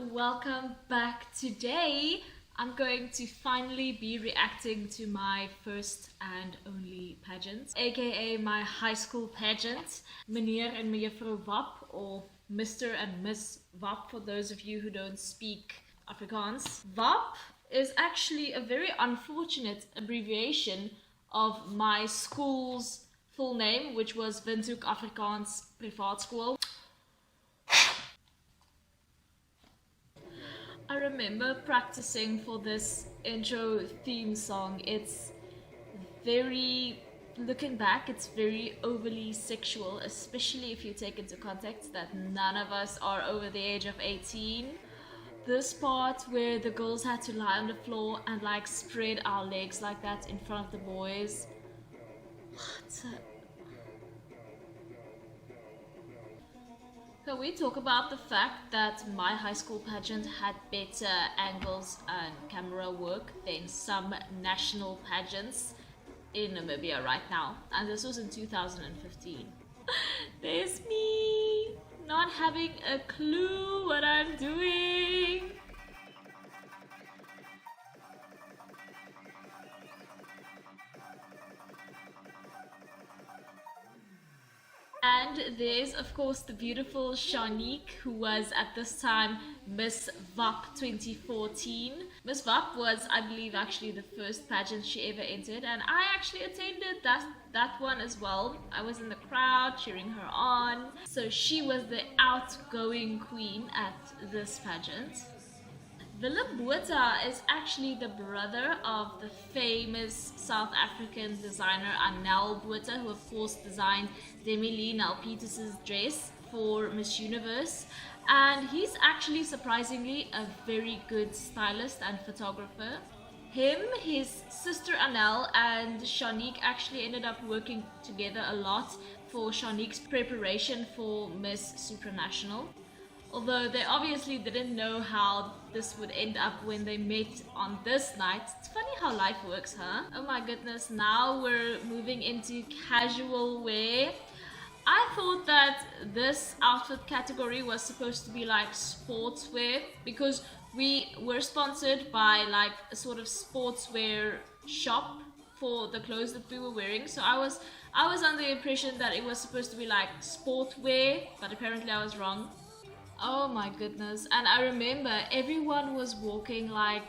welcome back. Today I'm going to finally be reacting to my first and only pageant, aka my high school pageant, Meneer en Mejuffrou Wap, or Mr. and Miss Wap for those of you who don't speak Afrikaans. Wap is actually a very unfortunate abbreviation of my school's full name, which was Windhoek Afrikaans Privaat School. I remember practicing for this intro theme song. It's very, looking back, it's very overly sexual, especially if you take into context that none of us are over the age of 18. This part where the girls had to lie on the floor and like spread our legs like that in front of the boys. Can we talk about the fact that my high school pageant had better angles and camera work than some national pageants in Namibia right now? And this was in 2015. There's me, not having a clue what I'm doing. And there's of course the beautiful Shanique, who was at this time Miss Wap 2014. Miss Wap was, I believe, actually the first pageant she ever entered, and I actually attended that one as well. I was in the crowd cheering her on. So she was the outgoing queen at this pageant. Willem Botha is actually the brother of the famous South African designer Anel Botha, who of course designed Demi-Leigh Nel-Peters' dress for Miss Universe. And he's actually surprisingly a very good stylist and photographer. Him, his sister Anel, and Shanique actually ended up working together a lot for Shanique's preparation for Miss Supranational. Although they obviously didn't know how this would end up when they met on this night. It's funny how life works, huh? Oh my goodness, now we're moving into casual wear. I thought that this outfit category was supposed to be like sportswear, because we were sponsored by like a sort of sportswear shop for the clothes that we were wearing. So I was under the impression that it was supposed to be like sportwear, but apparently I was wrong. Oh my goodness. And I remember everyone was walking like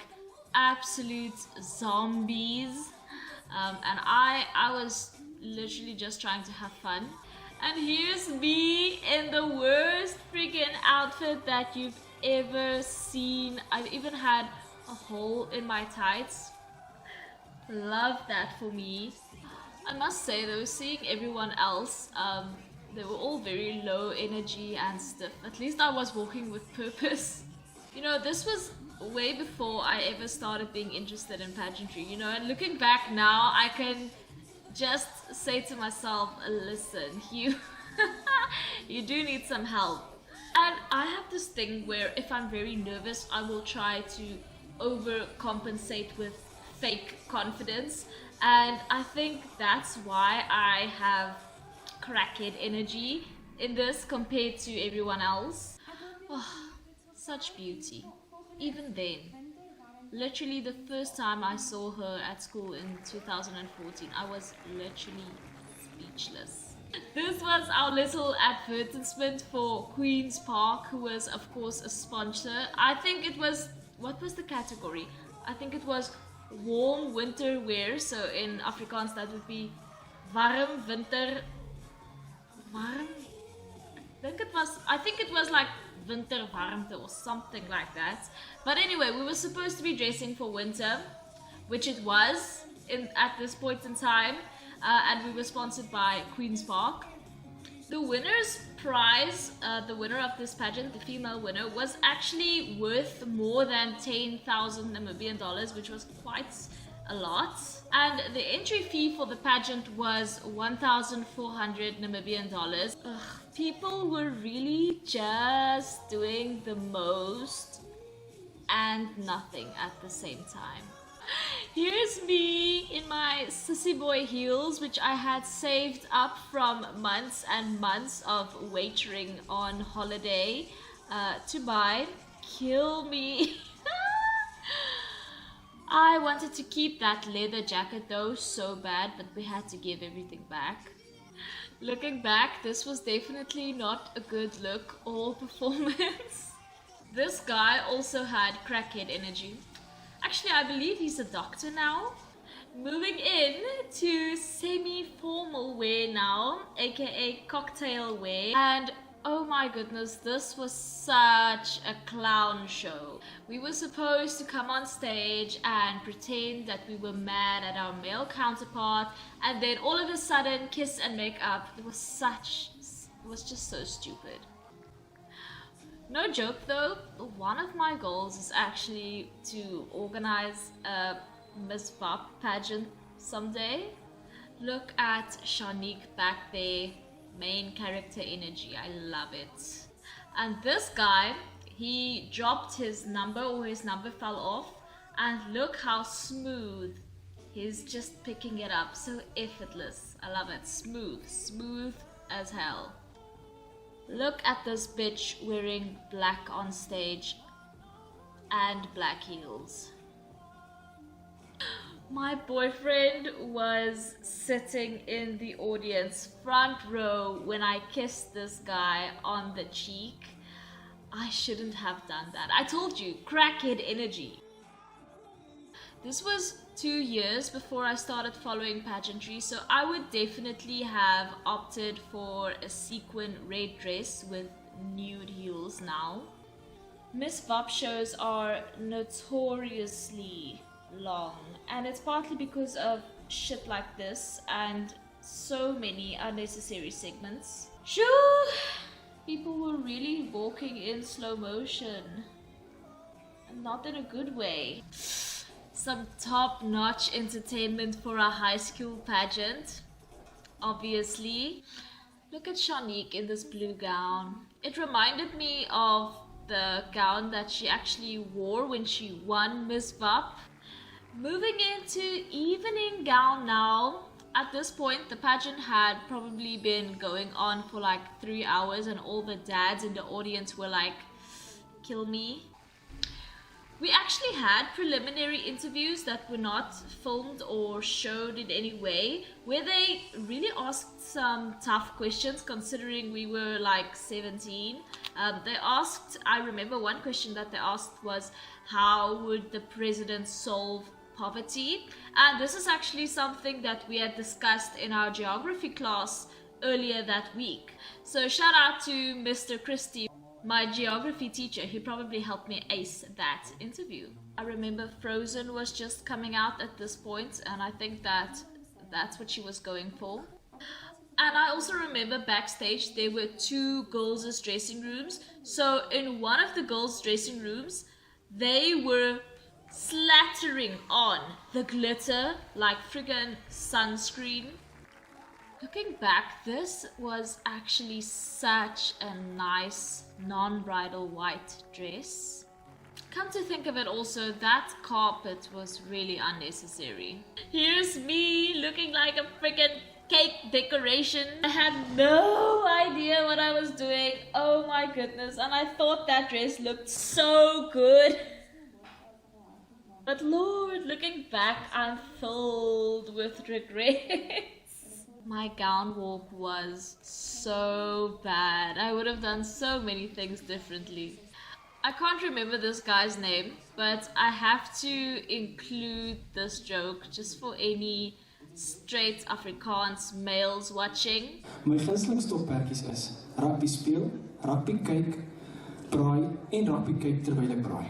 absolute zombies, and I was literally just trying to have fun. And here's me in the worst freaking outfit that you've ever seen. I've even had a hole in my tights. Love that for me. I must say though, seeing everyone else, they were all very low energy and stiff. At least I was walking with purpose. You know, this was way before I ever started being interested in pageantry, you know, and looking back now, I can just say to myself, listen, you do need some help. And I have this thing where if I'm very nervous, I will try to overcompensate with fake confidence. And I think that's why I have crackhead energy in this compared to everyone else. Oh, such beauty. Even then, literally the first time I saw her at school in 2014, I was literally speechless. This was our little advertisement for Queen's Park, who was of course a sponsor. I think it was, what was the category? I think it was warm winter wear. So in Afrikaans that would be warm winter. Warm? I think it was like winterwarmte or something like that. But anyway, we were supposed to be dressing for winter, which it was at this point in time, and we were sponsored by Queen's Park. The winner's prize, the winner of this pageant, the female winner, was actually worth more than 10,000 Namibian dollars, which was quite a lot. And the entry fee for the pageant was 1,400 Namibian dollars. People were really just doing the most and nothing at the same time. Here's me in my sissy boy heels, which I had saved up from months and months of waitering on holiday to buy. kill me. I wanted to keep that leather jacket though so bad, but we had to give everything back. Looking back, this was definitely not a good look or performance. This guy also had crackhead energy. Actually, I believe he's a doctor now. Moving in to semi-formal wear now, aka cocktail wear. And oh my goodness, this was such a clown show. We were supposed to come on stage and pretend that we were mad at our male counterpart, and then all of a sudden kiss and make up. It was just so stupid. No joke though, one of my goals is actually to organize a Miss Vop pageant someday. Look at Shanique back there, main character energy, I love it. And this guy, he dropped his number, or his number fell off, and look how smooth he's just picking it up, so effortless. I love it. Smooth as hell. Look at this bitch wearing black on stage and black heels. My boyfriend was sitting in the audience front row when I kissed this guy on the cheek. I shouldn't have done that. I told you, crackhead energy. This was 2 years before I started following pageantry, so I would definitely have opted for a sequin red dress with nude heels now. Miss Vop shows are notoriously long, and it's partly because of shit like this and so many unnecessary segments. Shoo! People were really walking in slow motion, and not in a good way. Some top-notch entertainment for a high school pageant, obviously. Look at Shanique in this blue gown. It reminded me of the gown that she actually wore when she won Miss Vop. Moving into evening gown now. At this point, the pageant had probably been going on for like 3 hours, and all the dads in the audience were like, kill me. We actually had preliminary interviews that were not filmed or showed in any way, where they really asked some tough questions considering we were like 17. I remember one question that they asked was, how would the president solve poverty? And this is actually something that we had discussed in our geography class earlier that week. So shout out to Mr. Christie, my geography teacher. He probably helped me ace that interview. I remember Frozen was just coming out at this point, and I think that's what she was going for. And I also remember backstage there were 2 girls' dressing rooms. So in one of the girls' dressing rooms, they were slattering on the glitter like friggin' sunscreen. Looking back, this was actually such a nice non-bridal white dress. Come to think of it also, that carpet was really unnecessary. Here's me looking like a friggin' cake decoration. I had no idea what I was doing. Oh my goodness. And I thought that dress looked so good. But Lord, looking back, I'm filled with regrets. My gown walk was so bad. I would have done so many things differently. I can't remember this guy's name, but I have to include this joke just for any straight Afrikaans males watching. My gunsteling stoppertjies is rugby speel, rugby kyk, braai en rugby kyk terwyl ek braai.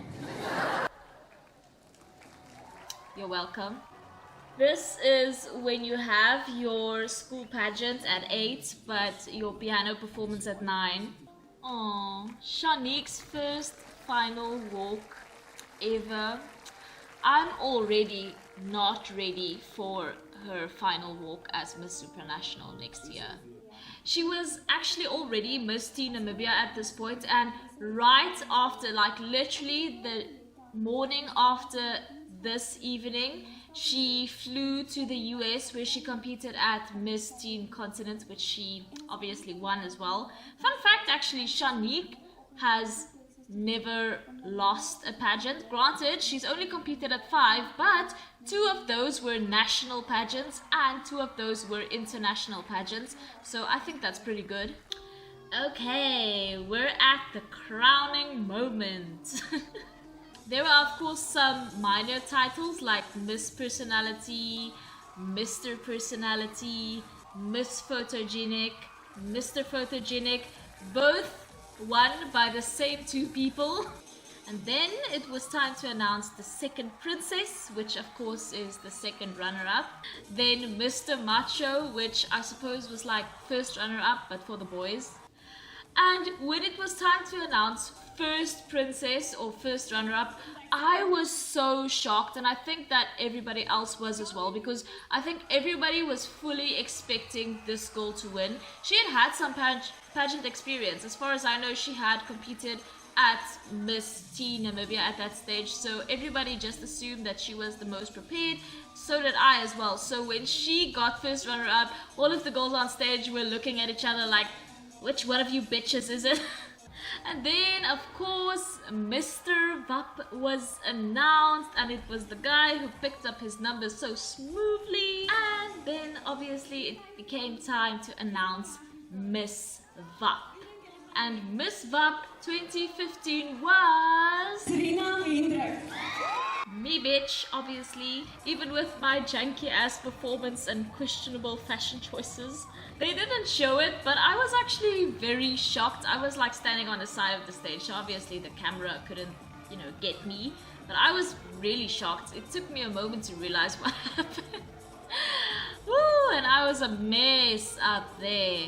You're welcome. This is when you have your school pageant at 8, but your piano performance at 9. Aww, Shanique's first final walk ever. I'm already not ready for her final walk as Miss Supranational next year. She was actually already Miss Teen Namibia at this point, and right after, like literally the morning after this evening, she flew to the US where she competed at Miss Teen Continent, which she obviously won as well. Fun fact, actually, Shanique has never lost a pageant. Granted, she's only competed at 5, but 2 of those were national pageants and 2 of those were international pageants. So I think that's pretty good. Okay, we're at the crowning moment. There are of course some minor titles like Miss Personality, Mr. Personality, Miss Photogenic, Mr. Photogenic, both won by the same 2 people. And then it was time to announce the second princess, which of course is the second runner-up. Then Mr. Macho, which I suppose was like first runner-up but for the boys. And when it was time to announce first princess or first runner-up, I was so shocked, and I think that everybody else was as well, because I think everybody was fully expecting this girl to win. She had some pageant experience. As far as I know, she had competed at Miss T Namibia at that stage, so everybody just assumed that she was the most prepared. So did I as well. So when she got first runner-up, all of the girls on stage were looking at each other like, which one of you bitches is it? And then of course Mr. Vap was announced, and it was the guy who picked up his numbers so smoothly. And then obviously it became time to announce Miss Vap. And Miss Vap 2015 was Serena Hendrik. me, bitch, obviously. Even with my janky ass performance and questionable fashion choices. They didn't show it, but I was actually very shocked. I was like standing on the side of the stage, so obviously the camera couldn't, get me. But I was really shocked. It took me a moment to realize what happened. Woo, and I was a mess out there.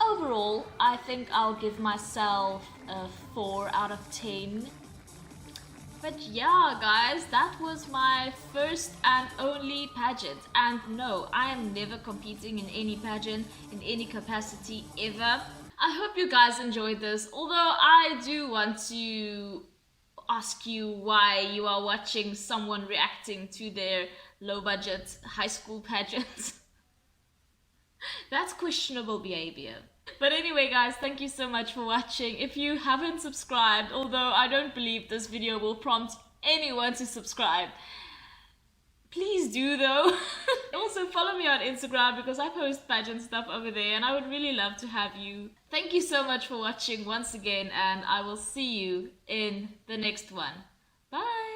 Overall, I think I'll give myself a 4 out of 10. But yeah, guys, that was my first and only pageant. And no, I am never competing in any pageant in any capacity ever. I hope you guys enjoyed this, although I do want to ask you why you are watching someone reacting to their low budget high school pageants. That's questionable behavior. But anyway guys, thank you so much for watching. If you haven't subscribed, although I don't believe this video will prompt anyone to subscribe, please do though. Also follow me on Instagram because I post pageant stuff over there and I would really love to have you. Thank you so much for watching once again, and I will see you in the next one. Bye!